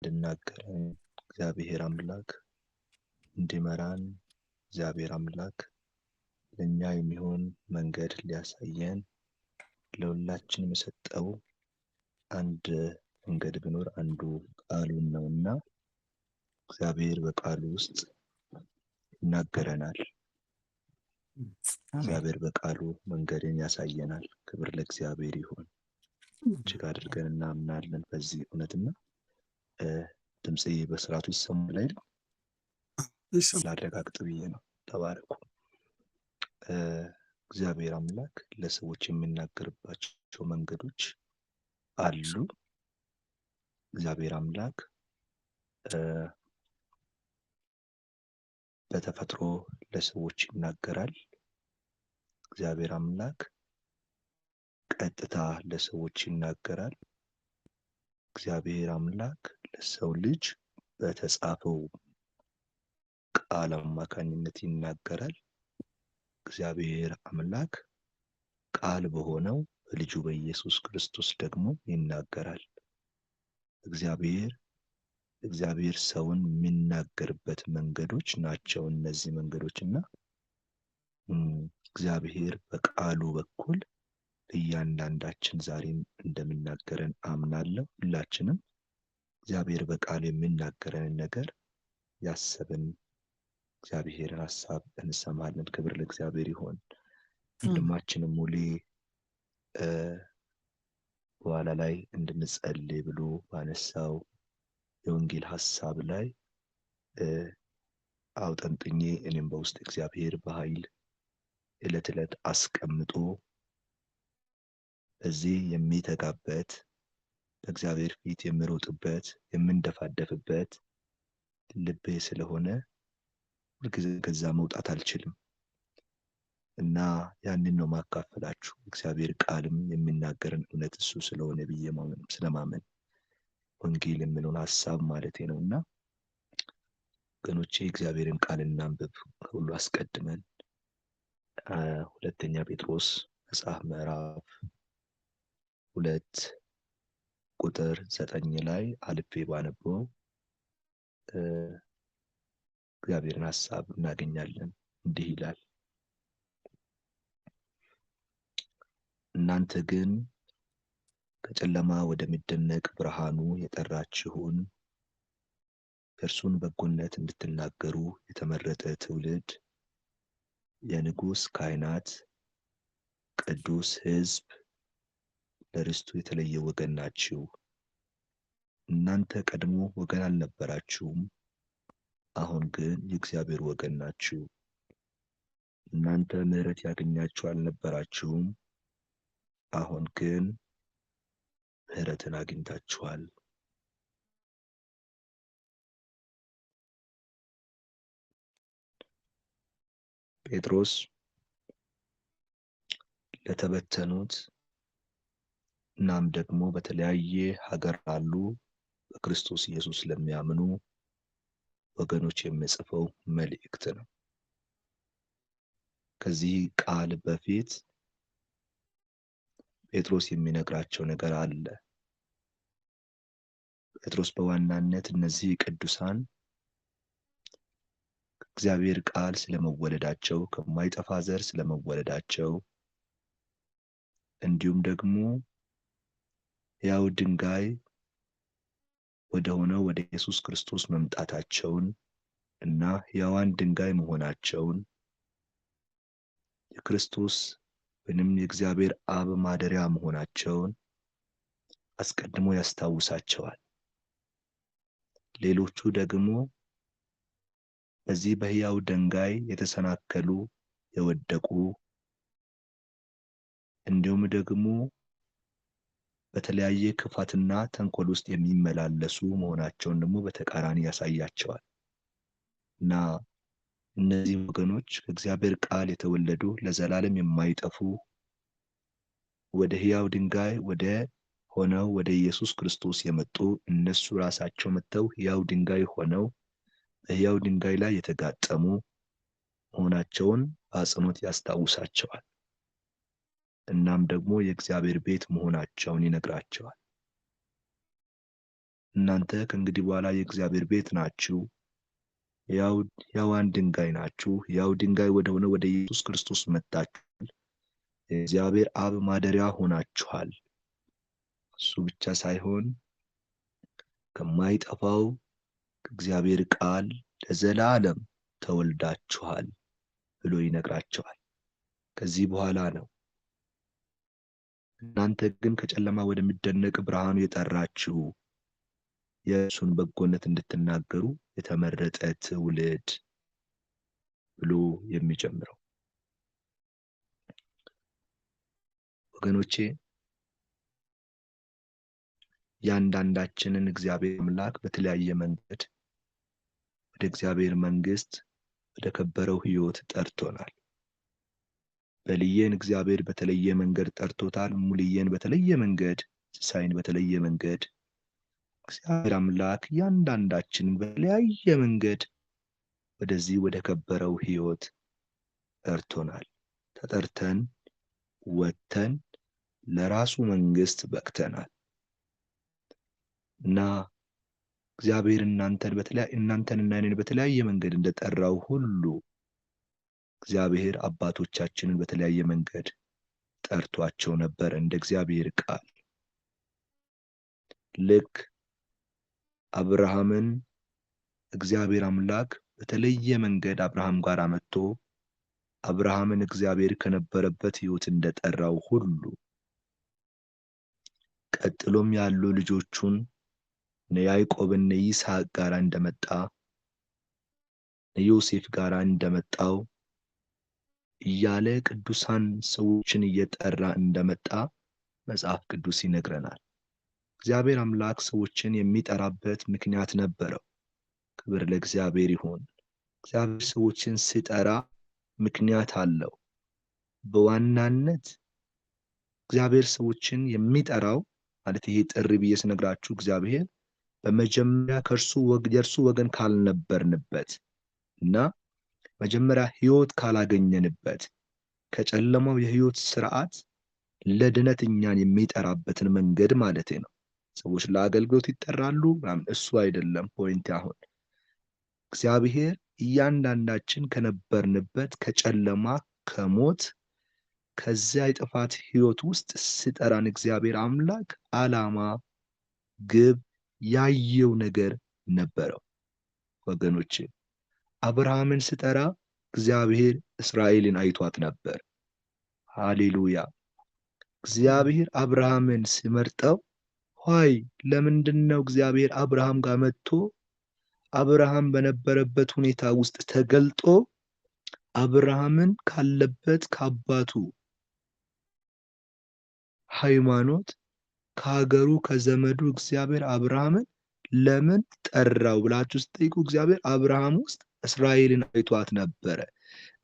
እንድናገረን እግዚአብሔር አምላክ እንዲመራን እግዚአብሔር አምላክ ለኛ የሚሆን መንገድ ሊያሳየን ለሁላችንም የሰጠው አንድ መንገድ ቢኖር አንዱ ቃሉን ነውና እግዚአብሔር በቃሉ ውስጥ ይናገረናል። እግዚአብሔር በቃሉ መንገድን ያሳየናል። ክብር ለእግዚአብሔር ይሁን። እጅግ አድርገን እናምናለን በዚህ እውነትና ድምጼ በስርዓቱ ይሰማል አይደል? ላረጋግጥ ብዬ ነው። ተባረኩ። እግዚአብሔር አምላክ ለሰዎች የሚናገርባቸው መንገዶች አሉ። እግዚአብሔር አምላክ በተፈጥሮ ለሰዎች ይናገራል። እግዚአብሔር አምላክ ቀጥታ ለሰዎች ይናገራል። እግዚአብሔር አምላክ ለሰው ልጅ በተጻፈው ቃል አማካኝነት ይናገራል። እግዚአብሔር አምላክ ቃል በሆነው በልጁ በኢየሱስ ክርስቶስ ደግሞ ይናገራል። እግዚአብሔር ሰውን የሚናገርበት መንገዶች ናቸው እነዚህ መንገዶችና እግዚአብሔር በቃሉ በኩል እያንዳንዳችን ዛሬም እንደሚናገረን አምናለሁ። ሁላችንም እግዚአብሔር በቃል የሚናገረንን ነገር ያሰብን እግዚአብሔርን ሐሳብ እንሰማለን። ክብር ለእግዚአብሔር ይሁን። ወንድማችንም ሙሌ በኋላ ላይ እንድንጸልይ ብሎ ባነሳው የወንጌል ሐሳብ ላይ አውጠንጥኜ እኔም በውስጥ እግዚአብሔር በኃይል ዕለት ዕለት አስቀምጦ በዚህ የሚተጋበት በእግዚአብሔር ፊት የምሮጥበት የምንደፋደፍበት ልቤ ስለሆነ ሁልጊዜ ከዛ መውጣት አልችልም እና ያንን ነው ማካፈላችሁ። እግዚአብሔር ቃልም የሚናገርን እውነት እሱ ስለሆነ ብዬ ስለማመን ወንጌል የሚለውን ሐሳብ ማለቴ ነውና ወገኖቼ እግዚአብሔርን ቃል እናንብብ። ሁሉ አስቀድመን ሁለተኛ ጴጥሮስ መጽሐፍ ምዕራፍ 2 ቁጥር 9 ላይ አልፌ ባነበው እግዚአብሔርን ሐሳብ እናገኛለን። እንዲህ ይላል፣ እናንተ ግን ከጨለማ ወደሚደነቅ ብርሃኑ የጠራችሁን የእርሱን በጎነት እንድትናገሩ የተመረጠ ትውልድ፣ የንጉሥ ካህናት፣ ቅዱስ ሕዝብ፣ ለርስቱ የተለየ ወገን ናችሁ። እናንተ ቀድሞ ወገን አልነበራችሁም፣ አሁን ግን የእግዚአብሔር ወገን ናችሁ። እናንተ ምሕረት ያገኛችሁ አልነበራችሁም፣ አሁን ግን ምሕረትን አግኝታችኋል። ጴጥሮስ ለተበተኑት እናም ደግሞ በተለያየ ሀገር ላሉ በክርስቶስ ኢየሱስ ለሚያምኑ ወገኖች የሚጽፈው መልእክት ነው። ከዚህ ቃል በፊት ጴጥሮስ የሚነግራቸው ነገር አለ። ጴጥሮስ በዋናነት እነዚህ ቅዱሳን እግዚአብሔር ቃል ስለመወለዳቸው፣ ከማይጠፋ ዘር ስለመወለዳቸው እንዲሁም ደግሞ ያው ድንጋይ ወደ ሆነው ወደ ኢየሱስ ክርስቶስ መምጣታቸውን እና ያዋን ድንጋይ መሆናቸውን የክርስቶስ ወይንም የእግዚአብሔር አብ ማደሪያ መሆናቸውን አስቀድሞ ያስታውሳቸዋል። ሌሎቹ ደግሞ በዚህ በሕያው ድንጋይ የተሰናከሉ የወደቁ እንዲሁም ደግሞ በተለያየ ክፋትና ተንኮል ውስጥ የሚመላለሱ መሆናቸውን ደግሞ በተቃራኒ ያሳያቸዋል እና እነዚህ ወገኖች ከእግዚአብሔር ቃል የተወለዱ ለዘላለም የማይጠፉ ወደ ሕያው ድንጋይ ወደ ሆነው ወደ ኢየሱስ ክርስቶስ የመጡ እነሱ ራሳቸው መጥተው ሕያው ድንጋይ ሆነው በሕያው ድንጋይ ላይ የተጋጠሙ መሆናቸውን በአጽንኦት ያስታውሳቸዋል። እናም ደግሞ የእግዚአብሔር ቤት መሆናቸውን ይነግራቸዋል። እናንተ ከእንግዲህ በኋላ የእግዚአብሔር ቤት ናችሁ፣ ሕያዋን ድንጋይ ናችሁ። ሕያው ድንጋይ ወደሆነ ወደ ኢየሱስ ክርስቶስ መጥታችኋል። የእግዚአብሔር አብ ማደሪያ ሆናችኋል። እሱ ብቻ ሳይሆን ከማይጠፋው ከእግዚአብሔር ቃል ለዘላለም ተወልዳችኋል ብሎ ይነግራቸዋል። ከዚህ በኋላ ነው እናንተ ግን ከጨለማ ወደሚደነቅ ብርሃኑ የጠራችሁ የእሱን በጎነት እንድትናገሩ የተመረጠ ትውልድ ብሎ የሚጀምረው። ወገኖቼ ያንዳንዳችንን እግዚአብሔር አምላክ በተለያየ መንገድ ወደ እግዚአብሔር መንግስት ወደ ከበረው ሕይወት ጠርቶናል። በልዬን እግዚአብሔር በተለየ መንገድ ጠርቶታል። ሙልዬን በተለየ መንገድ፣ ሲሳይን በተለየ መንገድ እግዚአብሔር አምላክ ያንዳንዳችንን በተለያየ መንገድ ወደዚህ ወደ ከበረው ሕይወት ጠርቶናል። ተጠርተን ወጥተን ለራሱ መንግስት በቅተናል እና እግዚአብሔር እናንተንና እኔን በተለያየ መንገድ እንደጠራው ሁሉ እግዚአብሔር አባቶቻችንን በተለያየ መንገድ ጠርቷቸው ነበር። እንደ እግዚአብሔር ቃል ልክ አብርሃምን እግዚአብሔር አምላክ በተለየ መንገድ አብርሃም ጋር መጥቶ አብርሃምን እግዚአብሔር ከነበረበት ሕይወት እንደጠራው ሁሉ ቀጥሎም ያሉ ልጆቹን ያዕቆብና ይስሐቅ ጋር እንደመጣ ዮሴፍ ጋር እንደመጣው እያለ ቅዱሳን ሰዎችን እየጠራ እንደመጣ መጽሐፍ ቅዱስ ይነግረናል። እግዚአብሔር አምላክ ሰዎችን የሚጠራበት ምክንያት ነበረው። ክብር ለእግዚአብሔር ይሁን። እግዚአብሔር ሰዎችን ሲጠራ ምክንያት አለው። በዋናነት እግዚአብሔር ሰዎችን የሚጠራው ማለት ይሄ ጥሪ ብዬ ስነግራችሁ እግዚአብሔር በመጀመሪያ የእርሱ ወገን ካልነበርንበት እና መጀመሪያ ሕይወት ካላገኘንበት ከጨለማው የሕይወት ስርዓት ለድነት እኛን የሚጠራበትን መንገድ ማለት ነው። ሰዎች ለአገልግሎት ይጠራሉ ምናምን፣ እሱ አይደለም ፖይንት። አሁን እግዚአብሔር እያንዳንዳችን ከነበርንበት ከጨለማ ከሞት ከዚያ የጥፋት ሕይወት ውስጥ ሲጠራን እግዚአብሔር አምላክ ዓላማ፣ ግብ፣ ያየው ነገር ነበረው። ወገኖቼ አብርሃምን ሲጠራ እግዚአብሔር እስራኤልን አይቷት ነበር። ሃሌሉያ። እግዚአብሔር አብርሃምን ሲመርጠው ለምንድነው እግዚአብሔር አብርሃም ጋር መጥቶ አብርሃም በነበረበት ሁኔታ ውስጥ ተገልጦ አብርሃምን ካለበት ከአባቱ ሃይማኖት ከሀገሩ ከዘመዱ እግዚአብሔር አብርሃምን ለምን ጠራው ብላችሁ ስትጠይቁ እግዚአብሔር አብርሃም ውስጥ እስራኤልን አይቷት ነበረ።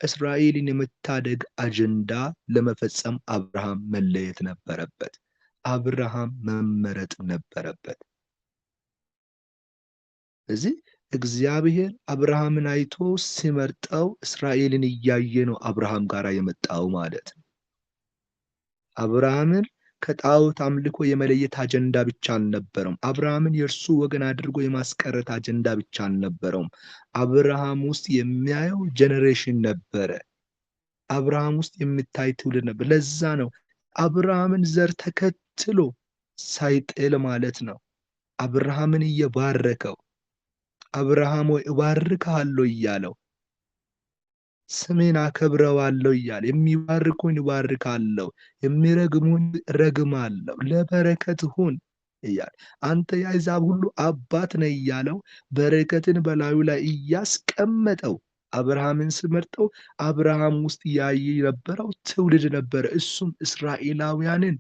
እስራኤልን የመታደግ አጀንዳ ለመፈጸም አብርሃም መለየት ነበረበት። አብርሃም መመረጥ ነበረበት። ስለዚህ እግዚአብሔር አብርሃምን አይቶ ሲመርጠው እስራኤልን እያየ ነው አብርሃም ጋር የመጣው ማለት ነው። አብርሃምን ከጣዖት አምልኮ የመለየት አጀንዳ ብቻ አልነበረውም። አብርሃምን የእርሱ ወገን አድርጎ የማስቀረት አጀንዳ ብቻ አልነበረውም። አብርሃም ውስጥ የሚያየው ጄኔሬሽን ነበረ። አብርሃም ውስጥ የሚታይ ትውልድ ነበር። ለዛ ነው አብርሃምን ዘር ተከትሎ ሳይጥል ማለት ነው አብርሃምን እየባረከው አብርሃም ሆይ እባርክሃለሁ እያለው ስሜን አከብረዋለሁ እያለ የሚባርኩኝ እባርካለሁ፣ የሚረግሙኝ ረግማለሁ፣ ለበረከት ሁን እያለ አንተ የአሕዛብ ሁሉ አባት ነህ እያለው በረከትን በላዩ ላይ እያስቀመጠው አብርሃምን ሲመርጠው አብርሃም ውስጥ ያይ የነበረው ትውልድ ነበረ። እሱም እስራኤላውያንን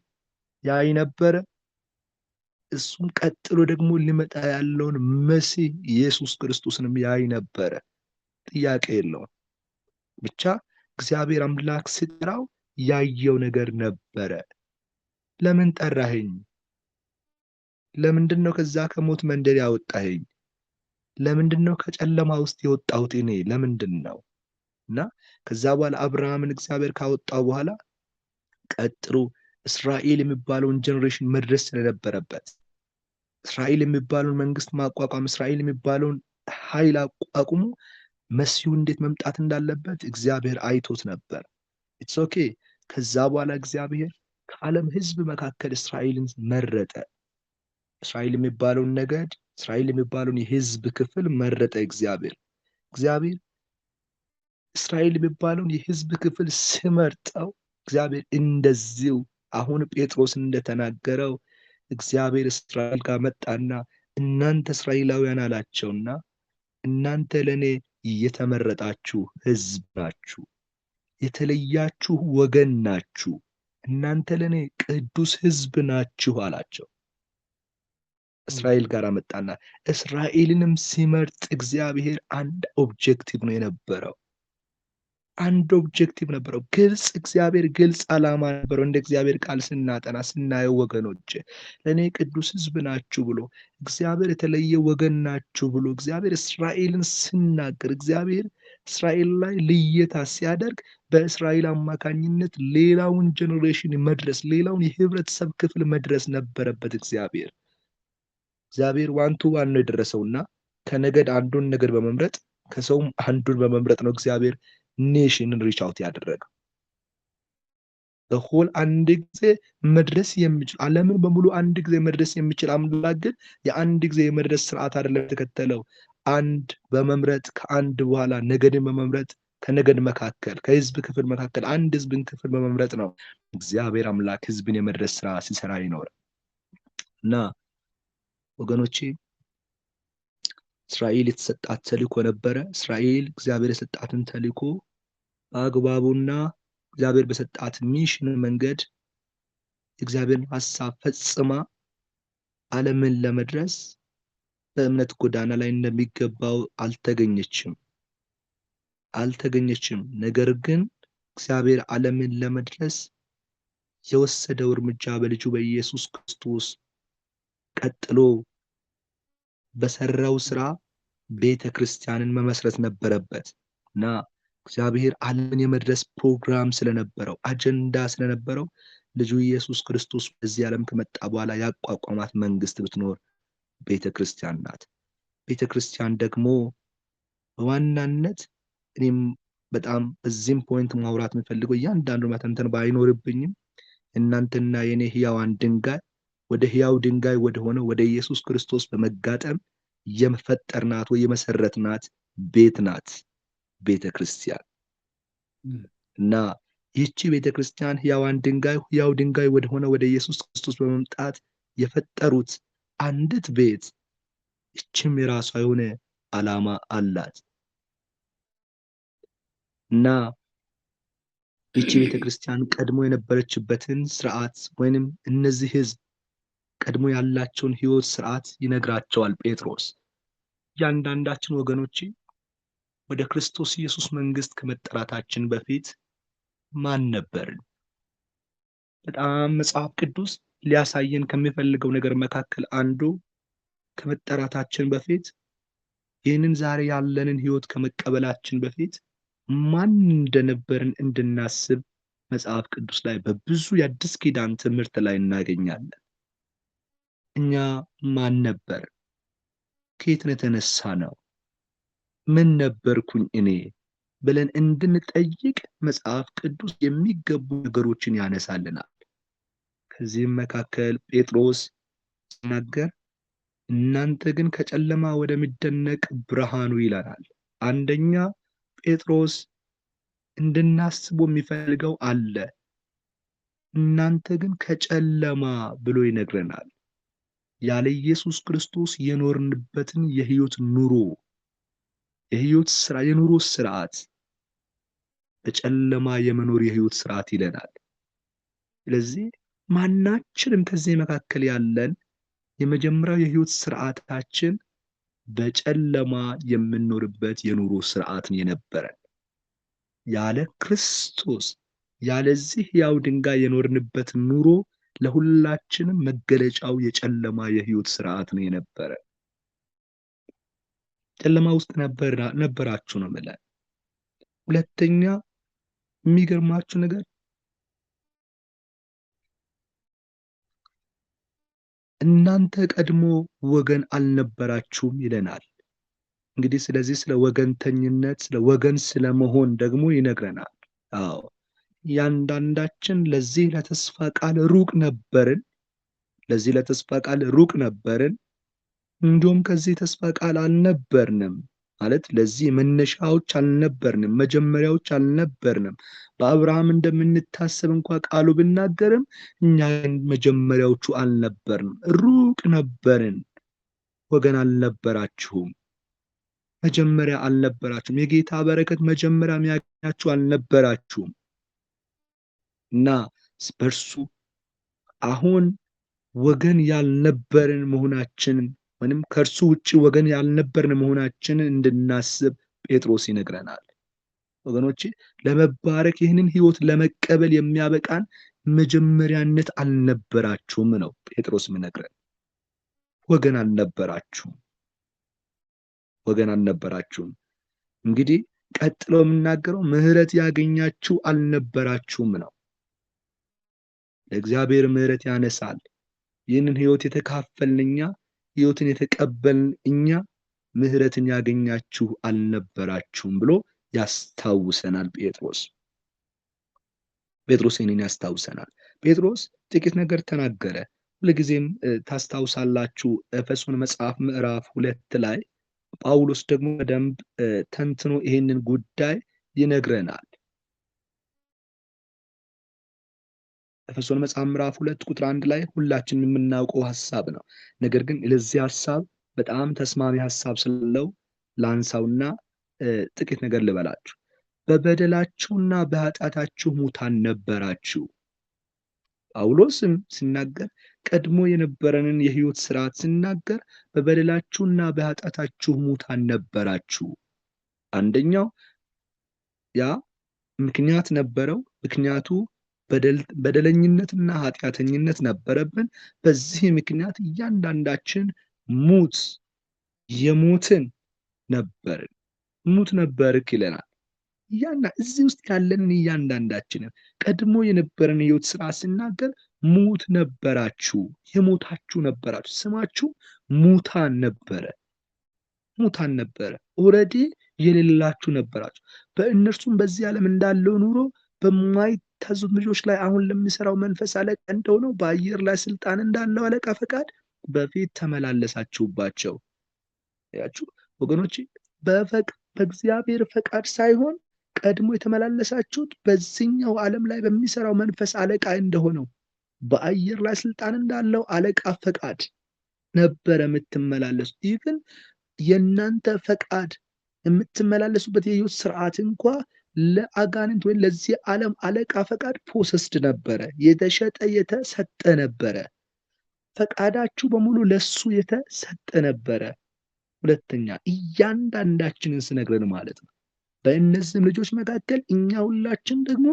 ያይ ነበረ። እሱም ቀጥሎ ደግሞ ሊመጣ ያለውን መሲህ ኢየሱስ ክርስቶስንም ያይ ነበረ። ጥያቄ የለውም። ብቻ እግዚአብሔር አምላክ ሲጠራው ያየው ነገር ነበረ። ለምን ጠራኸኝ? ለምንድነው ከዛ ከሞት መንደር ያወጣኸኝ? ለምንድነው ከጨለማ ውስጥ የወጣሁት እኔ? ለምንድነው? እና ከዛ በኋላ አብርሃምን እግዚአብሔር ካወጣው በኋላ ቀጥሎ እስራኤል የሚባለውን ጄኔሬሽን መድረስ ስለነበረበት እስራኤል የሚባለውን መንግስት ማቋቋም፣ እስራኤል የሚባለውን ኃይል አቁሞ መሲሁ እንዴት መምጣት እንዳለበት እግዚአብሔር አይቶት ነበር። ኢትስ ኦኬ። ከዛ በኋላ እግዚአብሔር ከዓለም ህዝብ መካከል እስራኤልን መረጠ። እስራኤል የሚባለውን ነገድ፣ እስራኤል የሚባለውን የህዝብ ክፍል መረጠ እግዚአብሔር። እስራኤል የሚባለውን የህዝብ ክፍል ሲመርጠው እግዚአብሔር እንደዚሁ አሁን ጴጥሮስ እንደተናገረው እግዚአብሔር እስራኤል ጋር መጣና እናንተ እስራኤላውያን አላቸውና እናንተ ለእኔ የተመረጣችሁ ህዝብ ናችሁ፣ የተለያችሁ ወገን ናችሁ፣ እናንተ ለእኔ ቅዱስ ህዝብ ናችሁ አላቸው። እስራኤል ጋር መጣና እስራኤልንም ሲመርጥ እግዚአብሔር አንድ ኦብጀክቲቭ ነው የነበረው። አንድ ኦብጀክቲቭ ነበረው። እግዚአብሔር ግልጽ ዓላማ ነበረው። እንደ እግዚአብሔር ቃል ስናጠና ስናየው ወገኖች ለእኔ ቅዱስ ህዝብ ናችሁ ብሎ እግዚአብሔር የተለየ ወገን ናችሁ ብሎ እግዚአብሔር እስራኤልን ሲናገር እግዚአብሔር እስራኤል ላይ ልየታ ሲያደርግ በእስራኤል አማካኝነት ሌላውን ጀኔሬሽን መድረስ፣ ሌላውን የህብረተሰብ ክፍል መድረስ ነበረበት። እግዚአብሔር ዋን ቱ ዋን ነው የደረሰውና ከነገድ አንዱን ነገድ በመምረጥ ከሰውም አንዱን በመምረጥ ነው እግዚአብሔር ኔሽንን ሪች አውት ያደረገው። በሆል አንድ ጊዜ መድረስ የሚችል ዓለምን በሙሉ አንድ ጊዜ መድረስ የሚችል አምላክ ግን የአንድ ጊዜ የመድረስ ስርዓት አይደለም የተከተለው። አንድ በመምረጥ ከአንድ በኋላ ነገድን በመምረጥ ከነገድ መካከል ከህዝብ ክፍል መካከል አንድ ህዝብን ክፍል በመምረጥ ነው እግዚአብሔር አምላክ ህዝብን የመድረስ ስራ ሲሰራ ይኖር እና ወገኖቼ እስራኤል የተሰጣት ተልእኮ ነበረ። እስራኤል እግዚአብሔር የሰጣትን ተልእኮ በአግባቡና እግዚአብሔር በሰጣት ሚሽን መንገድ እግዚአብሔርን ሐሳብ ፈጽማ ዓለምን ለመድረስ በእምነት ጎዳና ላይ እንደሚገባው አልተገኘችም። ነገር ግን እግዚአብሔር ዓለምን ለመድረስ የወሰደው እርምጃ በልጁ በኢየሱስ ክርስቶስ ቀጥሎ በሰራው ስራ ቤተ ክርስቲያንን መመስረት ነበረበት እና እግዚአብሔር ዓለምን የመድረስ ፕሮግራም ስለነበረው አጀንዳ ስለነበረው ልጁ ኢየሱስ ክርስቶስ በዚህ ዓለም ከመጣ በኋላ ያቋቋማት መንግስት ብትኖር ቤተ ክርስቲያን ናት። ቤተ ክርስቲያን ደግሞ በዋናነት እኔም በጣም በዚህም ፖይንት ማውራት የምፈልገው እያንዳንዱ መተንተን ባይኖርብኝም እናንተና የኔ ህያዋን ድንጋይ ወደ ህያው ድንጋይ ወደ ሆነ ወደ ኢየሱስ ክርስቶስ በመጋጠም የመፈጠርናት ወይ የመሰረትናት ቤት ናት ቤተ ክርስቲያን እና ይህቺ ቤተ ክርስቲያን ህያው ድንጋይ ወደ ሆነ ወደ ኢየሱስ ክርስቶስ በመምጣት የፈጠሩት አንዲት ቤት፣ ይህችም የራሷ የሆነ ዓላማ አላት እና ይህቺ ቤተ ክርስቲያን ቀድሞ የነበረችበትን ስርዓት ወይንም እነዚህ ህዝብ ቀድሞ ያላቸውን ህይወት ስርዓት ይነግራቸዋል ጴጥሮስ። እያንዳንዳችን ወገኖቼ ወደ ክርስቶስ ኢየሱስ መንግስት ከመጠራታችን በፊት ማን ነበርን? በጣም መጽሐፍ ቅዱስ ሊያሳየን ከሚፈልገው ነገር መካከል አንዱ ከመጠራታችን በፊት ይህንን ዛሬ ያለንን ህይወት ከመቀበላችን በፊት ማን እንደነበርን እንድናስብ መጽሐፍ ቅዱስ ላይ በብዙ የአዲስ ኪዳን ትምህርት ላይ እናገኛለን። እኛ ማን ነበር? ከየት ነው የተነሳ ነው? ምን ነበርኩኝ እኔ ብለን እንድንጠይቅ መጽሐፍ ቅዱስ የሚገቡ ነገሮችን ያነሳልናል። ከዚህም መካከል ጴጥሮስ ሲናገር እናንተ ግን ከጨለማ ወደሚደነቅ ብርሃኑ ይለናል። አንደኛ ጴጥሮስ እንድናስበው የሚፈልገው አለ። እናንተ ግን ከጨለማ ብሎ ይነግረናል። ያለ ኢየሱስ ክርስቶስ የኖርንበትን የኑሮ ስርዓት በጨለማ የመኖር የህይወት ስርዓት ይለናል። ስለዚህ ማናችንም ከዚህ መካከል ያለን የመጀመሪያው የህይወት ስርዓታችን በጨለማ የምንኖርበት የኑሮ ስርዓት የነበረን፣ ያለ ክርስቶስ ያለዚህ ሕያው ድንጋይ የኖርንበት ኑሮ ለሁላችንም መገለጫው የጨለማ የህይወት ስርዓት ነው የነበረ። ጨለማ ውስጥ ነበራችሁ ነው ማለት። ሁለተኛ የሚገርማችሁ ነገር እናንተ ቀድሞ ወገን አልነበራችሁም ይለናል። እንግዲህ ስለዚህ ስለ ወገንተኝነት፣ ስለ ወገን ስለመሆን ደግሞ ይነግረናል። አዎ እያንዳንዳችን ለዚህ ለተስፋ ቃል ሩቅ ነበርን። ለዚህ ለተስፋ ቃል ሩቅ ነበርን። እንዲሁም ከዚህ ተስፋ ቃል አልነበርንም። ማለት ለዚህ መነሻዎች አልነበርንም፣ መጀመሪያዎች አልነበርንም። በአብርሃም እንደምንታሰብ እንኳ ቃሉ ብናገርም እኛ ግን መጀመሪያዎቹ አልነበርንም፣ ሩቅ ነበርን። ወገን አልነበራችሁም፣ መጀመሪያ አልነበራችሁም። የጌታ በረከት መጀመሪያ የሚያገኛችሁ አልነበራችሁም እና በእርሱ አሁን ወገን ያልነበርን መሆናችንን ወይም ከእርሱ ውጭ ወገን ያልነበርን መሆናችንን እንድናስብ ጴጥሮስ ይነግረናል። ወገኖቼ ለመባረክ ይህንን ሕይወት ለመቀበል የሚያበቃን መጀመሪያነት አልነበራችሁም ነው ጴጥሮስ የሚነግረን። ወገን አልነበራችሁም፣ ወገን አልነበራችሁም። እንግዲህ ቀጥሎ የምናገረው ምሕረት ያገኛችሁ አልነበራችሁም ነው። ለእግዚአብሔር ምሕረት ያነሳል። ይህንን ሕይወት የተካፈልን እኛ፣ ሕይወትን የተቀበልን እኛ ምሕረትን ያገኛችሁ አልነበራችሁም ብሎ ያስታውሰናል ጴጥሮስ። ጴጥሮስ ይህንን ያስታውሰናል። ጴጥሮስ ጥቂት ነገር ተናገረ። ሁልጊዜም ታስታውሳላችሁ ኤፌሶን መጽሐፍ ምዕራፍ 2 ላይ ጳውሎስ ደግሞ በደንብ ተንትኖ ይህንን ጉዳይ ይነግረናል። ኤፌሶን መጽሐፍ ምዕራፍ 2 ቁጥር 1 ላይ ሁላችንም የምናውቀው ሐሳብ ነው። ነገር ግን ለዚህ ሐሳብ በጣም ተስማሚ ሐሳብ ስላለው ላንሳውና ጥቂት ነገር ልበላችሁ። በበደላችሁና በኃጢአታችሁ ሙታን ነበራችሁ። ጳውሎስም ሲናገር ቀድሞ የነበረንን የሕይወት ስርዓት ሲናገር በበደላችሁና በኃጢአታችሁ ሙታን ነበራችሁ። አንደኛው ያ ምክንያት ነበረው። ምክንያቱ በደለኝነትና ኃጢአተኝነት ነበረብን። በዚህ ምክንያት እያንዳንዳችን የሞትን ነበርን። ሙት ነበርክ ይለናል። እዚህ ውስጥ ያለንን እያንዳንዳችንን ቀድሞ የነበረን ሕይወት ስርዓት ሲናገር ሙት ነበራችሁ፣ የሞታችሁ ነበራችሁ። ስማችሁ ሙታን ነበረ። ኦልሬዲ የሌላችሁ ነበራችሁ። በእነርሱም በዚህ ዓለም እንዳለው ኑሮ በማይታዘዙ ልጆች ላይ አሁን ለሚሰራው መንፈስ አለቃ እንደሆነው በአየር ላይ ስልጣን እንዳለው አለቃ ፈቃድ በፊት ተመላለሳችሁባቸው። ያችሁ ወገኖች፣ በእግዚአብሔር ፈቃድ ሳይሆን ቀድሞ የተመላለሳችሁት በዚህኛው ዓለም ላይ በሚሰራው መንፈስ አለቃ እንደሆነው በአየር ላይ ስልጣን እንዳለው አለቃ ፈቃድ ነበረ የምትመላለሱት። ኢቭን የእናንተ ፈቃድ የምትመላለሱበት የሕይወት ስርዓት እንኳ ለአጋንንት ወይም ለዚህ ዓለም አለቃ ፈቃድ ፖሰስድ ነበረ፣ የተሸጠ የተሰጠ ነበረ። ፈቃዳችሁ በሙሉ ለሱ የተሰጠ ነበረ። ሁለተኛ እያንዳንዳችንን ስነግረን ማለት ነው። በእነዚህም ልጆች መካከል እኛ ሁላችን ደግሞ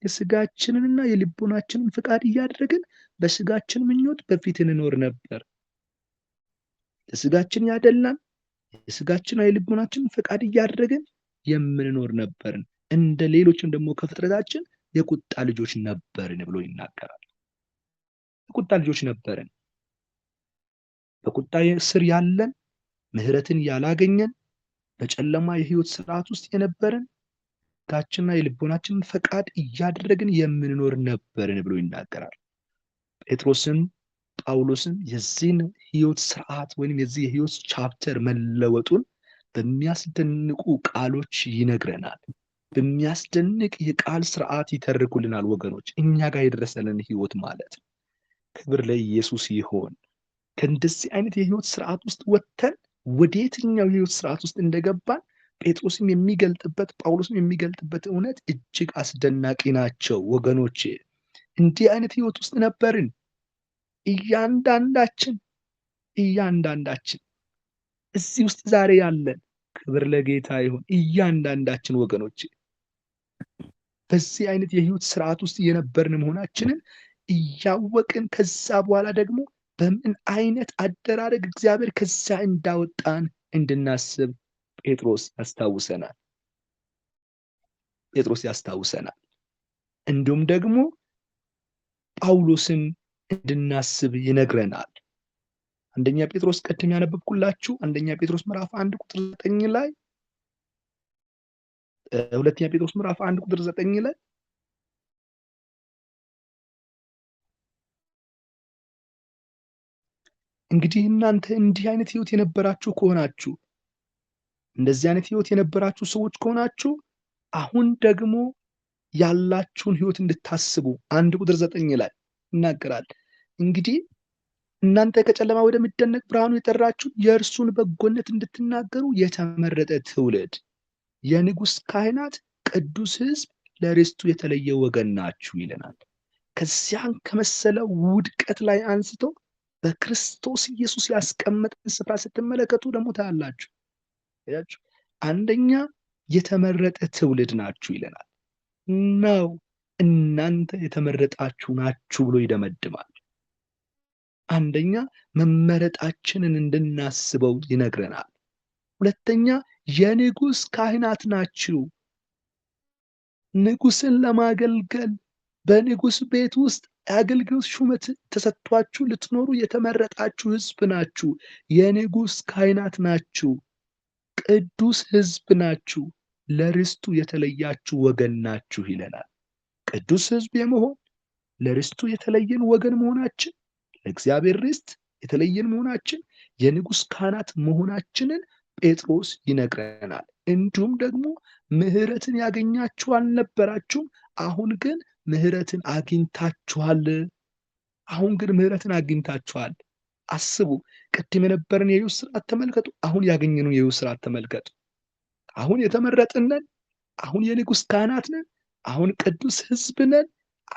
የስጋችንንና የልቦናችንን ፈቃድ እያደረግን በስጋችን ምኞት በፊት እንኖር ነበር። ለስጋችን ያደላን የስጋችንና የልቦናችንን ፈቃድ እያደረግን የምንኖር ነበርን። እንደ ሌሎችም ደግሞ ከፍጥረታችን የቁጣ ልጆች ነበርን ብሎ ይናገራል። የቁጣ ልጆች ነበርን። በቁጣ ስር ያለን፣ ምሕረትን ያላገኘን፣ በጨለማ የሕይወት ስርዓት ውስጥ የነበረን፣ ስጋችንና የልቦናችንን ፈቃድ እያደረግን የምንኖር ነበርን ብሎ ይናገራል። ጴጥሮስም ጳውሎስም የዚህን ሕይወት ስርዓት ወይም የዚህ የሕይወት ቻፕተር መለወጡን በሚያስደንቁ ቃሎች ይነግረናል። በሚያስደንቅ የቃል ስርዓት ይተርኩልናል። ወገኖች እኛ ጋር የደረሰልን ሕይወት ማለት ነው። ክብር ለኢየሱስ ይሆን። ከእንደዚህ አይነት የሕይወት ስርዓት ውስጥ ወጥተን ወደ የትኛው የሕይወት ስርዓት ውስጥ እንደገባን ጴጥሮስም የሚገልጥበት ጳውሎስም የሚገልጥበት እውነት እጅግ አስደናቂ ናቸው። ወገኖቼ እንዲህ አይነት ሕይወት ውስጥ ነበርን። እያንዳንዳችን እዚህ ውስጥ ዛሬ ያለን፣ ክብር ለጌታ ይሁን። እያንዳንዳችን ወገኖቼ በዚህ አይነት የሕይወት ስርዓት ውስጥ የነበርን መሆናችንን እያወቅን ከዛ በኋላ ደግሞ በምን አይነት አደራረግ እግዚአብሔር ከዛ እንዳወጣን እንድናስብ ጴጥሮስ ያስታውሰናል። እንዲሁም ደግሞ ጳውሎስን እንድናስብ ይነግረናል። አንደኛ ጴጥሮስ ቅድም ያነበብኩላችሁ አንደኛ ጴጥሮስ ምዕራፍ 1 ቁጥር 9 ላይ ሁለተኛ ጴጥሮስ ምዕራፍ 1 ቁጥር 9 ላይ እንግዲህ እናንተ እንዲህ አይነት ህይወት የነበራችሁ ከሆናችሁ እንደዚህ አይነት ህይወት የነበራችሁ ሰዎች ከሆናችሁ አሁን ደግሞ ያላችሁን ህይወት እንድታስቡ 1 ቁጥር 9 ላይ ይናገራል። እንግዲህ እናንተ ከጨለማ ወደሚደነቅ ብርሃኑ የጠራችሁ የእርሱን በጎነት እንድትናገሩ የተመረጠ ትውልድ፣ የንጉሥ ካህናት፣ ቅዱስ ሕዝብ፣ ለርስቱ የተለየ ወገን ናችሁ ይለናል። ከዚያን ከመሰለ ውድቀት ላይ አንስቶ በክርስቶስ ኢየሱስ ያስቀመጠን ስፍራ ስትመለከቱ ደግሞ ታያላችሁ። አንደኛ የተመረጠ ትውልድ ናችሁ ይለናል ነው። እናንተ የተመረጣችሁ ናችሁ ብሎ ይደመድማል። አንደኛ መመረጣችንን እንድናስበው ይነግረናል። ሁለተኛ የንጉሥ ካህናት ናችሁ። ንጉሥን ለማገልገል በንጉሥ ቤት ውስጥ የአገልግሎት ሹመት ተሰጥቷችሁ ልትኖሩ የተመረጣችሁ ሕዝብ ናችሁ። የንጉሥ ካህናት ናችሁ። ቅዱስ ሕዝብ ናችሁ። ለርስቱ የተለያችሁ ወገን ናችሁ ይለናል። ቅዱስ ሕዝብ የመሆን ለርስቱ የተለየን ወገን መሆናችን፣ ለእግዚአብሔር ርስት የተለየን መሆናችን፣ የንጉሥ ካህናት መሆናችንን ጴጥሮስ ይነግረናል። እንዲሁም ደግሞ ምሕረትን ያገኛችሁ አልነበራችሁም፣ አሁን ግን ምሕረትን አግኝታችኋል። አሁን ግን ምሕረትን አግኝታችኋል። አስቡ። ቅድም የነበረን የሕይወት ስርዓት ተመልከቱ። አሁን ያገኘነው የሕይወት ስርዓት ተመልከቱ። አሁን የተመረጥነን፣ አሁን የንጉሥ ካህናት ነን፣ አሁን ቅዱስ ሕዝብ ነን።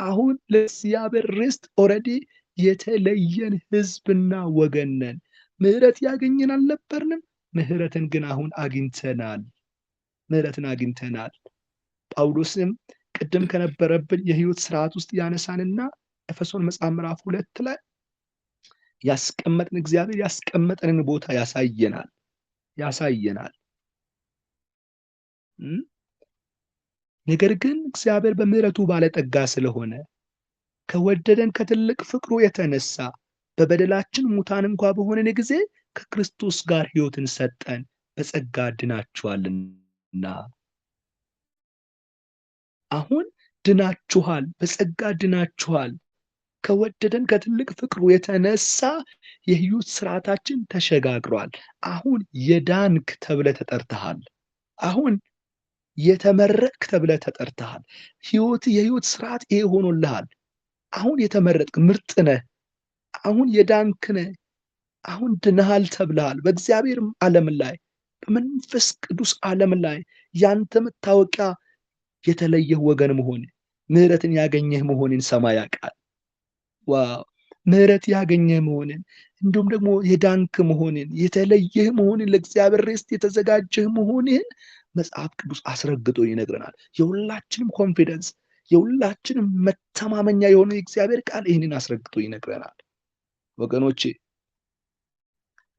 አሁን ለእግዚአብሔር ርስት ኦልሬዲ የተለየን ሕዝብና ወገን ነን። ምሕረት ያገኘን አልነበርንም። ምሕረትን ግን አሁን አግኝተናል። ምሕረትን አግኝተናል። ጳውሎስም ቅድም ከነበረብን የሕይወት ስርዓት ውስጥ ያነሳንና ኤፌሶን መጽሐፍ ምዕራፍ 2 ላይ ያስቀመጥን እግዚአብሔር ያስቀመጠንን ቦታ ያሳየናል። ነገር ግን እግዚአብሔር በምሕረቱ ባለጠጋ ስለሆነ ከወደደን ከትልቅ ፍቅሩ የተነሳ በበደላችን ሙታን እንኳ በሆነን ጊዜ ከክርስቶስ ጋር ሕይወትን ሰጠን፣ በጸጋ ድናችኋልና። አሁን ድናችኋል፣ በጸጋ ድናችኋል። ከወደደን ከትልቅ ፍቅሩ የተነሳ የሕይወት ስርዓታችን ተሸጋግሯል። አሁን የዳንክ ተብለ ተጠርተሃል። አሁን የተመረጥክ ተብለ ተጠርተሃል። የሕይወት ስርዓት ይሄ ሆኖልሃል። አሁን የተመረጥክ ምርጥ ነህ። አሁን የዳንክ ነህ። አሁን ድነሃል ተብለሃል። በእግዚአብሔር ዓለም ላይ በመንፈስ ቅዱስ ዓለም ላይ ያንተ መታወቂያ የተለየህ ወገን መሆን፣ ምሕረትን ያገኘህ መሆንን ሰማይ ያውቃል። ዋው! ምሕረት ያገኘህ መሆንን እንዲሁም ደግሞ የዳንክ መሆንን የተለየህ መሆንን ለእግዚአብሔር ርስት የተዘጋጀህ መሆንን መጽሐፍ ቅዱስ አስረግጦ ይነግረናል። የሁላችንም ኮንፊደንስ የሁላችንም መተማመኛ የሆነው የእግዚአብሔር ቃል ይህንን አስረግጦ ይነግረናል። ወገኖቼ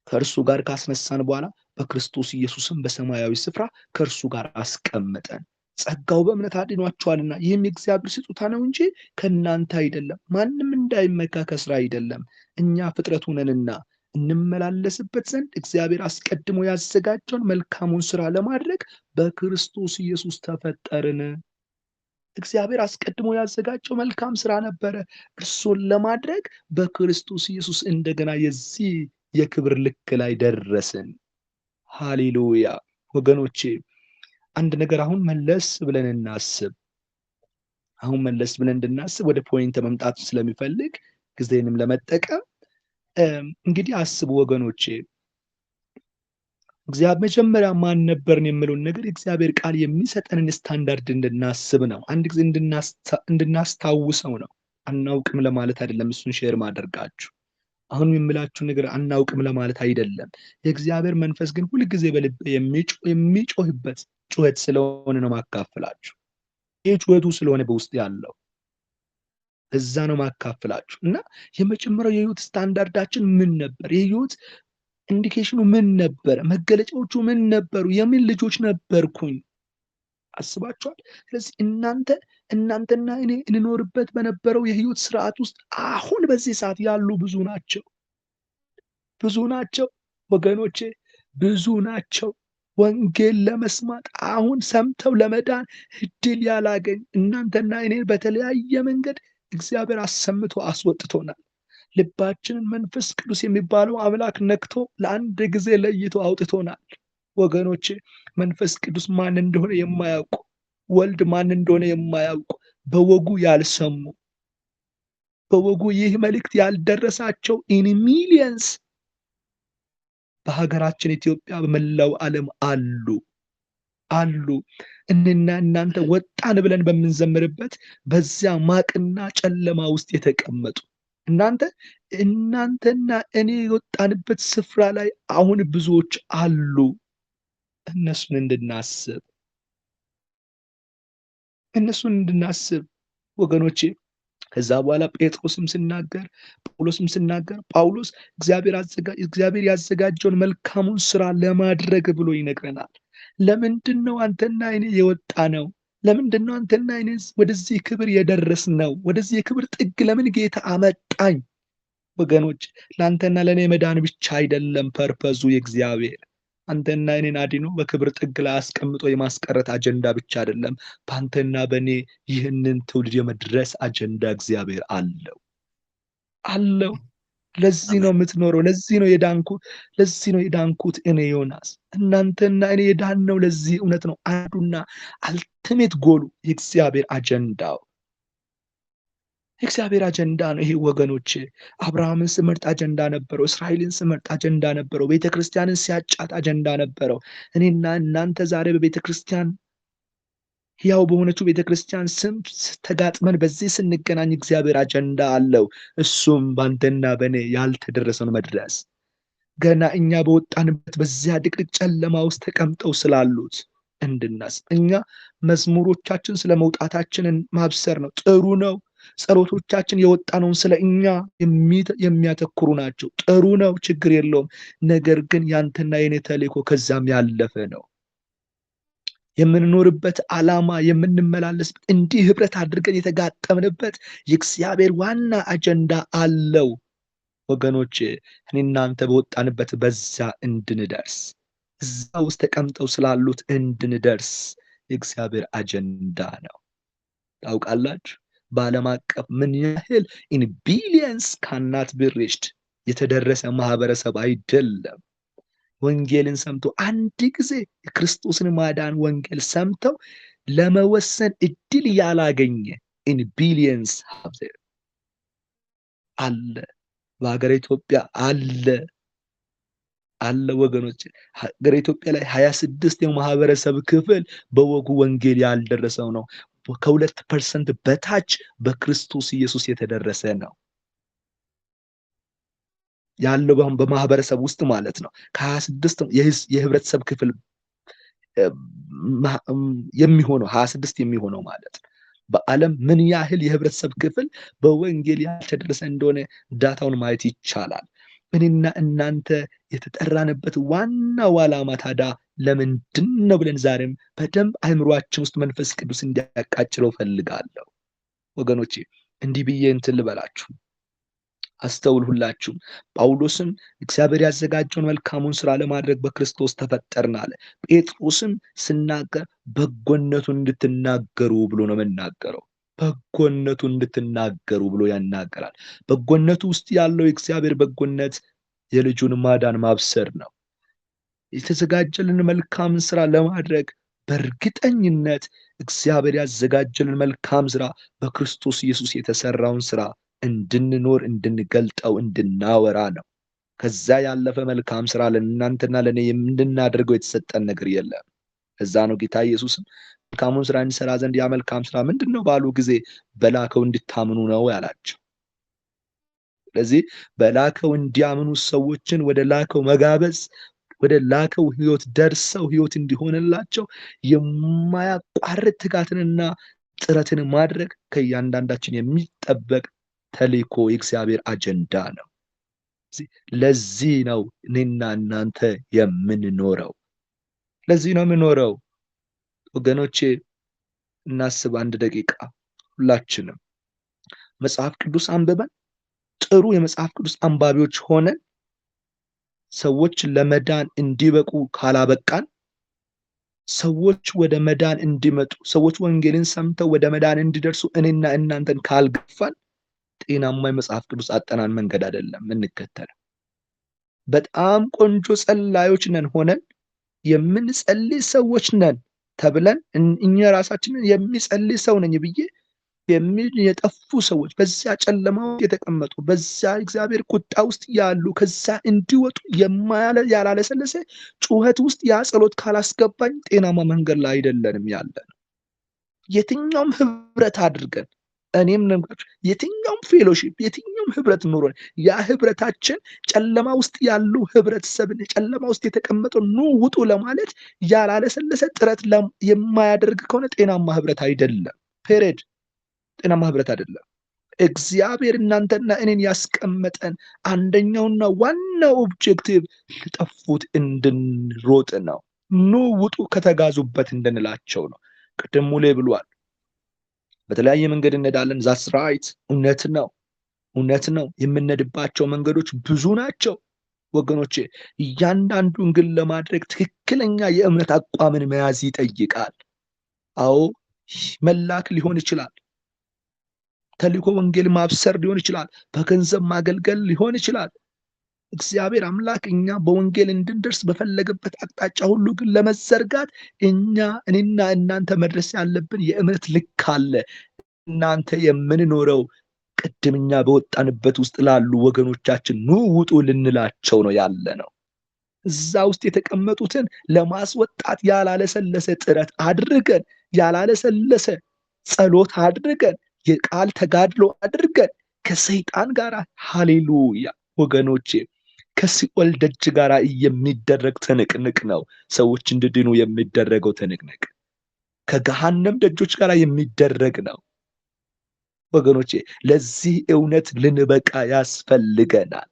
ከእርሱ ጋር ካስነሳን በኋላ በክርስቶስ ኢየሱስም በሰማያዊ ስፍራ ከእርሱ ጋር አስቀመጠን። ጸጋው በእምነት አድኗችኋልና ይህም የእግዚአብሔር ስጦታ ነው እንጂ ከእናንተ አይደለም፣ ማንም እንዳይመካ ከስራ አይደለም። እኛ ፍጥረቱ ነንና እንመላለስበት ዘንድ እግዚአብሔር አስቀድሞ ያዘጋጀውን መልካሙን ስራ ለማድረግ በክርስቶስ ኢየሱስ ተፈጠርን። እግዚአብሔር አስቀድሞ ያዘጋጀው መልካም ስራ ነበረ። እርሱን ለማድረግ በክርስቶስ ኢየሱስ እንደገና የዚህ የክብር ልክ ላይ ደረስን። ሃሌሉያ! ወገኖቼ አንድ ነገር አሁን መለስ ብለን እናስብ። አሁን መለስ ብለን እንድናስብ ወደ ፖይንት መምጣት ስለሚፈልግ ጊዜንም ለመጠቀም እንግዲህ አስቡ ወገኖቼ። እግዚአብሔር መጀመሪያ ማን ነበርን የምለውን ነገር እግዚአብሔር ቃል የሚሰጠንን ስታንዳርድ እንድናስብ ነው። አንድ ጊዜ እንድናስታውሰው ነው። አናውቅም ለማለት አይደለም። እሱን ሼር ማደርጋችሁ አሁን የምላችሁ ነገር አናውቅም ለማለት አይደለም። የእግዚአብሔር መንፈስ ግን ሁልጊዜ በልብ የሚጮህበት ጩኸት ስለሆነ ነው ማካፈላችሁ። ይህ ጩኸቱ ስለሆነ በውስጥ ያለው እዛ ነው ማካፈላችሁ። እና የመጀመሪያው የህይወት ስታንዳርዳችን ምን ነበር? የህይወት ኢንዲኬሽኑ ምን ነበር? መገለጫዎቹ ምን ነበሩ? የምን ልጆች ነበርኩኝ? አስባችኋል? ስለዚህ እናንተና እኔ እንኖርበት በነበረው የህይወት ስርዓት ውስጥ አሁን በዚህ ሰዓት ያሉ ብዙ ናቸው። ብዙ ናቸው ወገኖቼ፣ ብዙ ናቸው። ወንጌል ለመስማት አሁን ሰምተው ለመዳን እድል ያላገኝ እናንተና እኔን በተለያየ መንገድ እግዚአብሔር አሰምቶ አስወጥቶናል። ልባችንን መንፈስ ቅዱስ የሚባለው አምላክ ነክቶ ለአንድ ጊዜ ለይቶ አውጥቶናል። ወገኖቼ መንፈስ ቅዱስ ማን እንደሆነ የማያውቁ፣ ወልድ ማን እንደሆነ የማያውቁ፣ በወጉ ያልሰሙ፣ በወጉ ይህ መልእክት ያልደረሳቸው ኢን ሚሊየንስ በሀገራችን ኢትዮጵያ በመላው ዓለም አሉ አሉ። እኔና እናንተ ወጣን ብለን በምንዘምርበት በዚያ ማቅና ጨለማ ውስጥ የተቀመጡ እናንተና እኔ የወጣንበት ስፍራ ላይ አሁን ብዙዎች አሉ። እነሱን እንድናስብ ወገኖቼ። ከዛ በኋላ ጴጥሮስም ሲናገር ጳውሎስም ሲናገር ጳውሎስ እግዚአብሔር ያዘጋጀውን መልካሙን ስራ ለማድረግ ብሎ ይነግረናል። ለምንድን ነው አንተና እኔ የወጣ ነው? ለምንድን ነው አንተና እኔ ወደዚህ ክብር የደረስ ነው? ወደዚህ የክብር ጥግ ለምን ጌታ አመጣኝ? ወገኖች ለአንተና ለእኔ መዳን ብቻ አይደለም ፐርፐዙ የእግዚአብሔር። አንተና እኔን አድኖ በክብር ጥግ ላይ አስቀምጦ የማስቀረት አጀንዳ ብቻ አይደለም። በአንተና በእኔ ይህንን ትውልድ የመድረስ አጀንዳ እግዚአብሔር አለው። ለዚህ ነው የምትኖረው። ለዚህ ነው የዳንኩት እኔ ዮናስ። እናንተና እኔ የዳነው ለዚህ እውነት ነው። አንዱና አልቲሜት ጎሉ የእግዚአብሔር አጀንዳ ነው ይሄ ወገኖች። አብርሃምን ስመርጥ አጀንዳ ነበረው። እስራኤልን ስመርጥ አጀንዳ ነበረው። ቤተክርስቲያንን ሲያጫት አጀንዳ ነበረው። እኔና እናንተ ዛሬ በቤተክርስቲያን ሕያው በሆነችው ቤተክርስቲያን ስም ተጋጥመን በዚህ ስንገናኝ እግዚአብሔር አጀንዳ አለው። እሱም ባንተና በእኔ ያልተደረሰውን መድረስ፣ ገና እኛ በወጣንበት በዚያ ድቅድቅ ጨለማ ውስጥ ተቀምጠው ስላሉት እንድናስብ። እኛ መዝሙሮቻችን ስለ መውጣታችንን ማብሰር ነው፣ ጥሩ ነው። ጸሎቶቻችን የወጣነውን ስለ እኛ የሚያተኩሩ ናቸው፣ ጥሩ ነው፣ ችግር የለውም። ነገር ግን ያንተና የኔ ተልእኮ ከዛም ያለፈ ነው። የምንኖርበት ዓላማ፣ የምንመላለስበት፣ እንዲህ ህብረት አድርገን የተጋጠምንበት የእግዚአብሔር ዋና አጀንዳ አለው ወገኖች። እኔ እናንተ በወጣንበት በዛ እንድንደርስ፣ እዛ ውስጥ ተቀምጠው ስላሉት እንድንደርስ የእግዚአብሔር አጀንዳ ነው። ታውቃላችሁ በዓለም አቀፍ ምን ያህል ኢን ቢሊየንስ ካናት ቢሪችድ የተደረሰ ማህበረሰብ አይደለም። ወንጌልን ሰምቶ አንድ ጊዜ የክርስቶስን ማዳን ወንጌል ሰምተው ለመወሰን እድል ያላገኘ ኢን ቢሊየንስ አለ። በሀገረ ኢትዮጵያ አለ ወገኖች። ሀገረ ኢትዮጵያ ላይ 26 የማህበረሰብ ክፍል በወጉ ወንጌል ያልደረሰው ነው። ከ2% በታች በክርስቶስ ኢየሱስ የተደረሰ ነው ያለው በማህበረሰብ ውስጥ ማለት ነው። ከ26 የህብረተሰብ ክፍል የሚሆነው 26 የሚሆነው ማለት ነው። በዓለም ምን ያህል የህብረተሰብ ክፍል በወንጌል ያልተደረሰ እንደሆነ ዳታውን ማየት ይቻላል። እኔና እናንተ የተጠራንበት ዋናው ዓላማ ታዲያ ለምንድን ነው ብለን ዛሬም በደንብ አእምሯችን ውስጥ መንፈስ ቅዱስ እንዲያቃጭለው ፈልጋለሁ ወገኖቼ። እንዲህ ብዬ እንትን ልበላችሁ፣ አስተውል ሁላችሁም። ጳውሎስም እግዚአብሔር ያዘጋጀውን መልካሙን ስራ ለማድረግ በክርስቶስ ተፈጠርን አለ። ጴጥሮስም ስናገር በጎነቱን እንድትናገሩ ብሎ ነው የምናገረው። በጎነቱን እንድትናገሩ ብሎ ያናገራል። በጎነቱ ውስጥ ያለው የእግዚአብሔር በጎነት የልጁን ማዳን ማብሰር ነው። የተዘጋጀልን መልካም ስራ ለማድረግ በእርግጠኝነት እግዚአብሔር ያዘጋጀልን መልካም ስራ በክርስቶስ ኢየሱስ የተሰራውን ስራ እንድንኖር፣ እንድንገልጠው፣ እንድናወራ ነው። ከዛ ያለፈ መልካም ስራ ለእናንተና ለእኔ እንድናደርገው የተሰጠን ነገር የለም። እዛ ነው ጌታ ኢየሱስም መልካሙን ስራ እንሰራ ዘንድ ያ መልካም ስራ ምንድን ነው ባሉ ጊዜ በላከው እንድታምኑ ነው ያላቸው። ስለዚህ በላከው እንዲያምኑ ሰዎችን ወደ ላከው መጋበዝ፣ ወደ ላከው ህይወት ደርሰው ህይወት እንዲሆንላቸው የማያቋርጥ ትጋትንና ጥረትን ማድረግ ከእያንዳንዳችን የሚጠበቅ ተልእኮ የእግዚአብሔር አጀንዳ ነው። ለዚህ ነው እኔና እናንተ የምንኖረው። ለዚህ ነው የምኖረው ወገኖቼ። እናስብ አንድ ደቂቃ ሁላችንም መጽሐፍ ቅዱስ አንብበን ጥሩ የመጽሐፍ ቅዱስ አንባቢዎች ሆነን ሰዎች ለመዳን እንዲበቁ ካላበቃን፣ ሰዎች ወደ መዳን እንዲመጡ፣ ሰዎች ወንጌልን ሰምተው ወደ መዳን እንዲደርሱ እኔና እናንተን ካልገፋን ጤናማ የመጽሐፍ ቅዱስ አጠናን መንገድ አይደለም እንከተል። በጣም ቆንጆ ጸላዮች ነን ሆነን የምንጸልይ ሰዎች ነን ተብለን እኛ ራሳችንን የሚጸልይ ሰው ነኝ ብዬ የጠፉ ሰዎች በዚያ ጨለማ የተቀመጡ በዚያ እግዚአብሔር ቁጣ ውስጥ ያሉ ከዛ እንዲወጡ ያላለሰለሰ ጩኸት ውስጥ ያ ጸሎት ካላስገባኝ ጤናማ መንገድ ላይ አይደለንም ያለነው። የትኛውም ህብረት አድርገን እኔም ነግራችሁ የትኛውም ፌሎሺፕ የትኛውም ህብረት ኑሮን ያ ህብረታችን ጨለማ ውስጥ ያሉ ህብረተሰብን ጨለማ ውስጥ የተቀመጠው ኑ ውጡ ለማለት ያላለሰለሰ ጥረት የማያደርግ ከሆነ ጤናማ ህብረት አይደለም። ፔሬድ ጤናማ ህብረት አይደለም። እግዚአብሔር እናንተና እኔን ያስቀመጠን አንደኛውና ዋናው ኦብጀክቲቭ ለጠፉት እንድንሮጥ ነው። ኑ ውጡ ከተጋዙበት እንድንላቸው ነው። ቅድም ሙሌ ብሏል። በተለያየ መንገድ እንሄዳለን። ዛትስ ራይት። እውነት ነው፣ እውነት ነው። የምንሄድባቸው መንገዶች ብዙ ናቸው ወገኖቼ። እያንዳንዱን ግን ለማድረግ ትክክለኛ የእምነት አቋምን መያዝ ይጠይቃል። አዎ መላክ ሊሆን ይችላል። ተልእኮ ወንጌል ማብሰር ሊሆን ይችላል። በገንዘብ ማገልገል ሊሆን ይችላል። እግዚአብሔር አምላክ እኛ በወንጌል እንድንደርስ በፈለገበት አቅጣጫ ሁሉ ግን ለመዘርጋት እኔና እናንተ መድረስ ያለብን የእምነት ልክ አለ። እናንተ የምንኖረው ቅድምኛ በወጣንበት ውስጥ ላሉ ወገኖቻችን ኑ ውጡ ልንላቸው ነው ያለ ነው። እዛ ውስጥ የተቀመጡትን ለማስወጣት ያላለሰለሰ ጥረት አድርገን ያላለሰለሰ ጸሎት አድርገን የቃል ተጋድሎ አድርገን ከሰይጣን ጋር ሃሌሉያ ወገኖቼ ከሲኦል ደጅ ጋር የሚደረግ ትንቅንቅ ነው። ሰዎች እንዲድኑ የሚደረገው ትንቅንቅ ከገሃነም ደጆች ጋር የሚደረግ ነው ወገኖቼ። ለዚህ እውነት ልንበቃ ያስፈልገናል።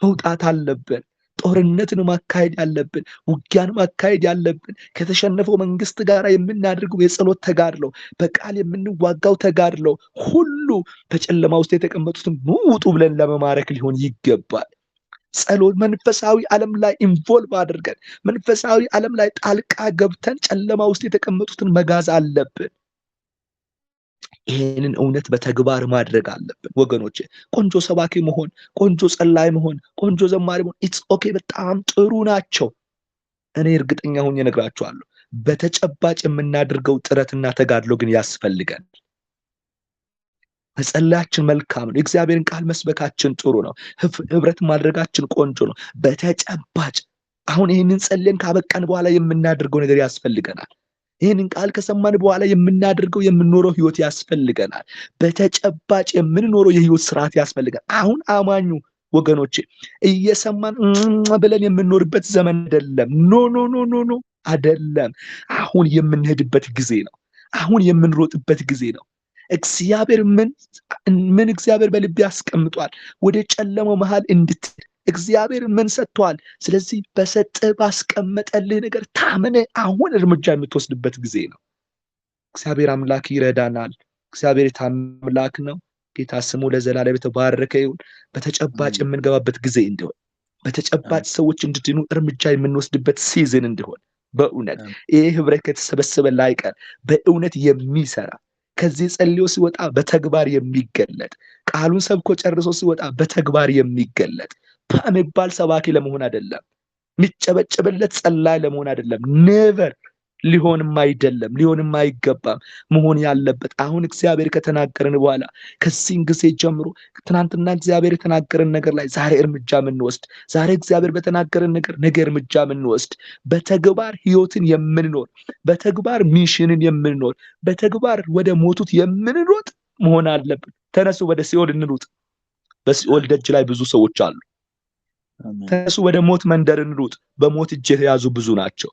መውጣት አለብን። ጦርነትን ማካሄድ ያለብን፣ ውጊያን ማካሄድ ያለብን፣ ከተሸነፈው መንግስት ጋር የምናደርገው የጸሎት ተጋድሎ፣ በቃል የምንዋጋው ተጋድሎ ሁሉ በጨለማ ውስጥ የተቀመጡትን ውጡ ብለን ለመማረክ ሊሆን ይገባል። ጸሎት መንፈሳዊ ዓለም ላይ ኢንቮልቭ አድርገን መንፈሳዊ ዓለም ላይ ጣልቃ ገብተን ጨለማ ውስጥ የተቀመጡትን መጋዝ አለብን። ይህንን እውነት በተግባር ማድረግ አለብን ወገኖቼ። ቆንጆ ሰባኪ መሆን፣ ቆንጆ ጸላይ መሆን፣ ቆንጆ ዘማሪ መሆን ኢትስ ኦኬ፣ በጣም ጥሩ ናቸው። እኔ እርግጠኛ ሆኜ እነግራችኋለሁ በተጨባጭ የምናደርገው ጥረትና ተጋድሎ ግን ያስፈልጋል። መጸለያችን መልካም ነው። የእግዚአብሔርን ቃል መስበካችን ጥሩ ነው። ህብረት ማድረጋችን ቆንጆ ነው። በተጨባጭ አሁን ይህንን ጸልየን ካበቃን በኋላ የምናደርገው ነገር ያስፈልገናል። ይህንን ቃል ከሰማን በኋላ የምናደርገው የምንኖረው ህይወት ያስፈልገናል። በተጨባጭ የምንኖረው የህይወት ስርዓት ያስፈልገናል። አሁን አማኙ ወገኖቼ እየሰማን ብለን የምንኖርበት ዘመን አይደለም። ኖ ኖ ኖ ኖ ኖ አይደለም። አሁን የምንሄድበት ጊዜ ነው። አሁን የምንሮጥበት ጊዜ ነው። እግዚአብሔር ምን እግዚአብሔር በልብ ያስቀምጧል? ወደ ጨለማው መሃል እንድትሄድ እግዚአብሔር ምን ሰጥቷል? ስለዚህ በሰጠ ባስቀመጠልህ ነገር ታመነ አሁን እርምጃ የምትወስድበት ጊዜ ነው። እግዚአብሔር አምላክ ይረዳናል። እግዚአብሔር አምላክ ነው። ጌታ ስሙ ለዘላለም የተባረከ ይሁን። በተጨባጭ የምንገባበት ጊዜ እንዲሆን፣ በተጨባጭ ሰዎች እንድድኑ እርምጃ የምንወስድበት ሲዝን እንዲሆን፣ በእውነት ይሄ ህብረት ከተሰበሰበ ላይቀር በእውነት የሚሰራ ከዚህ ጸልዮ ሲወጣ በተግባር የሚገለጥ ቃሉን ሰብኮ ጨርሶ ሲወጣ በተግባር የሚገለጥ በሚባል ሰባኪ ለመሆን አይደለም። የሚጨበጨበለት ጸላይ ለመሆን አይደለም። ኔቨር ሊሆንም አይደለም፣ ሊሆንም አይገባም። መሆን ያለበት አሁን እግዚአብሔር ከተናገረን በኋላ ከዚህን ጊዜ ጀምሮ ትናንትና እግዚአብሔር የተናገረን ነገር ላይ ዛሬ እርምጃ የምንወስድ፣ ዛሬ እግዚአብሔር በተናገረን ነገር ነገ እርምጃ የምንወስድ፣ በተግባር ህይወትን የምንኖር፣ በተግባር ሚሽንን የምንኖር፣ በተግባር ወደ ሞቱት የምንሮጥ መሆን አለብን። ተነሱ ወደ ሲኦል እንሩጥ። በሲኦል ደጅ ላይ ብዙ ሰዎች አሉ። ተነሱ ወደ ሞት መንደር እንሩጥ። በሞት እጅ የተያዙ ብዙ ናቸው።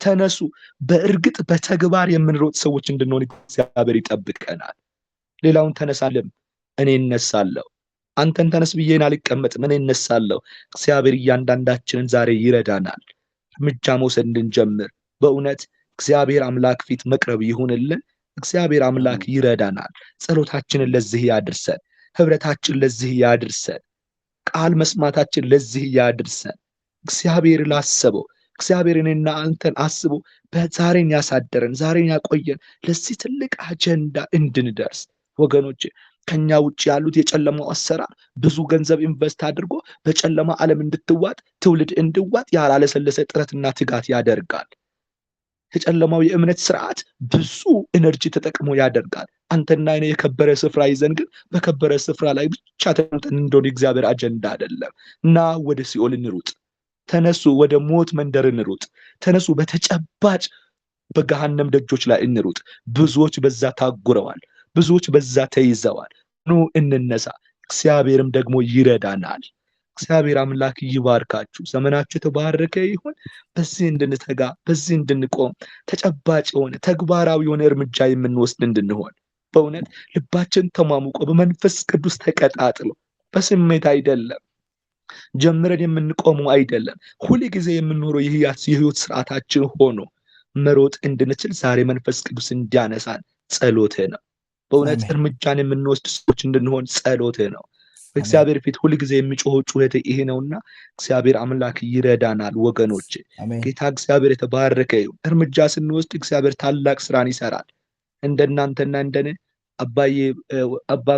ተነሱ። በእርግጥ በተግባር የምንሮጥ ሰዎች እንድንሆን እግዚአብሔር ይጠብቀናል። ሌላውን ተነሳለም፣ እኔ እነሳለሁ። አንተን ተነስ ብዬን አልቀመጥም፣ እኔ እነሳለሁ። እግዚአብሔር እያንዳንዳችንን ዛሬ ይረዳናል፣ እርምጃ መውሰድ እንድንጀምር። በእውነት እግዚአብሔር አምላክ ፊት መቅረብ ይሁንልን። እግዚአብሔር አምላክ ይረዳናል። ጸሎታችንን ለዚህ ያድርሰን፣ ህብረታችን ለዚህ ያድርሰን፣ ቃል መስማታችን ለዚህ ያድርሰን። እግዚአብሔር ላሰበው እግዚአብሔር እኔና አንተን አስቦ በዛሬን ያሳደረን ዛሬን ያቆየን ለዚህ ትልቅ አጀንዳ እንድንደርስ ወገኖቼ ከኛ ውጭ ያሉት የጨለማው አሰራር ብዙ ገንዘብ ኢንቨስት አድርጎ በጨለማ ዓለም እንድትዋጥ ትውልድ እንድዋጥ ያላለሰለሰ ጥረትና ትጋት ያደርጋል። የጨለማው የእምነት ስርዓት ብዙ ኤነርጂ ተጠቅሞ ያደርጋል። አንተና እኔ የከበረ ስፍራ ይዘን ግን በከበረ ስፍራ ላይ ብቻ ተቀምጠን እንደሆነ እግዚአብሔር አጀንዳ አይደለም። እና ወደ ሲኦል እንሩጥ። ተነሱ፣ ወደ ሞት መንደር እንሩጥ። ተነሱ፣ በተጨባጭ በገሃነም ደጆች ላይ እንሩጥ። ብዙዎች በዛ ታጉረዋል። ብዙዎች በዛ ተይዘዋል። ኑ እንነሳ፣ እግዚአብሔርም ደግሞ ይረዳናል። እግዚአብሔር አምላክ ይባርካችሁ። ዘመናችሁ የተባረከ ይሁን። በዚህ እንድንተጋ፣ በዚህ እንድንቆም፣ ተጨባጭ የሆነ ተግባራዊ የሆነ እርምጃ የምንወስድ እንድንሆን በእውነት ልባችን ተሟሙቆ በመንፈስ ቅዱስ ተቀጣጥሎ በስሜት አይደለም ጀምረን የምንቆመው አይደለም። ሁል ጊዜ የምንኖረው የህይወት ስርዓታችን ሆኖ መሮጥ እንድንችል ዛሬ መንፈስ ቅዱስ እንዲያነሳን ጸሎቴ ነው። በእውነት እርምጃን የምንወስድ ሰዎች እንድንሆን ጸሎቴ ነው። በእግዚአብሔር ፊት ሁል ጊዜ የሚጮኸው ጩኸት ይሄ ነውና እግዚአብሔር አምላክ ይረዳናል ወገኖች። ጌታ እግዚአብሔር የተባረከ ይሁን። እርምጃ ስንወስድ እግዚአብሔር ታላቅ ስራን ይሰራል። እንደናንተና እንደኔ አባ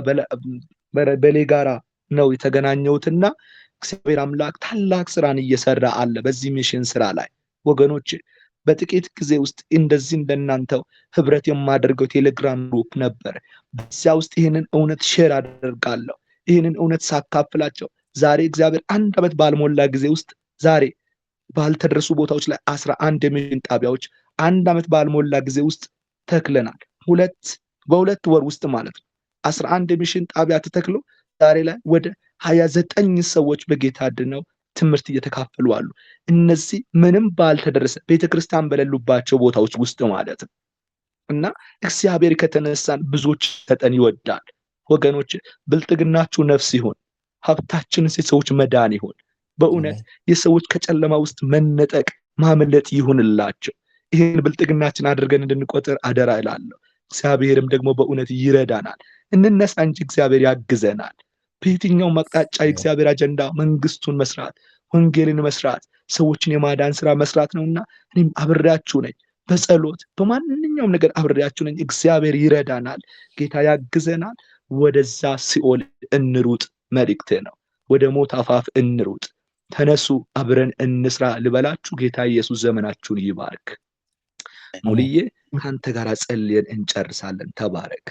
በሌ ጋራ ነው የተገናኘሁትና እግዚአብሔር አምላክ ታላቅ ስራን እየሰራ አለ በዚህ ሚሽን ስራ ላይ ወገኖች። በጥቂት ጊዜ ውስጥ እንደዚህ እንደናንተው ህብረት የማደርገው ቴሌግራም ግሩፕ ነበር። በዚያ ውስጥ ይህንን እውነት ሼር አደርጋለሁ። ይህንን እውነት ሳካፍላቸው ዛሬ እግዚአብሔር 1 ዓመት ባልሞላ ጊዜ ውስጥ ዛሬ ባልተደረሱ ቦታዎች ላይ 11 የሚሽን ጣቢያዎች 1 ዓመት ባልሞላ ጊዜ ውስጥ ተክለናል። በሁለት ወር ውስጥ ማለት ነው 11 የሚሽን ጣቢያ ተተክሎ ዛሬ ላይ ወደ 29 ሰዎች በጌታ ድነው ትምህርት እየተካፈሉ አሉ። እነዚህ ምንም ባልተደረሰ ቤተክርስቲያን በሌሉባቸው ቦታዎች ውስጥ ማለት ነው። እና እግዚአብሔር ከተነሳን ብዙዎች ተጠን ይወዳል ወገኖች። ብልጥግናችሁ ነፍስ ይሁን፣ ሀብታችን የሰዎች መዳን ይሁን። በእውነት የሰዎች ከጨለማ ውስጥ መነጠቅ ማምለጥ ይሁንላቸው። ይህን ብልጥግናችን አድርገን እንድንቆጥር አደራ እላለሁ። እግዚአብሔርም ደግሞ በእውነት ይረዳናል። እንነሳ እንጂ እግዚአብሔር ያግዘናል። በየትኛውም አቅጣጫ የእግዚአብሔር አጀንዳ መንግስቱን መስራት፣ ወንጌልን መስራት፣ ሰዎችን የማዳን ስራ መስራት ነውና እኔም አብሬያችሁ ነኝ። በጸሎት በማንኛውም ነገር አብሬያችሁ ነኝ። እግዚአብሔር ይረዳናል፣ ጌታ ያግዘናል። ወደዛ ሲኦል እንሩጥ መልእክቴ ነው። ወደ ሞት አፋፍ እንሩጥ። ተነሱ፣ አብረን እንስራ ልበላችሁ። ጌታ ኢየሱስ ዘመናችሁን ይባርክ። ሙልዬ ከአንተ ጋር ጸልየን እንጨርሳለን። ተባረክ።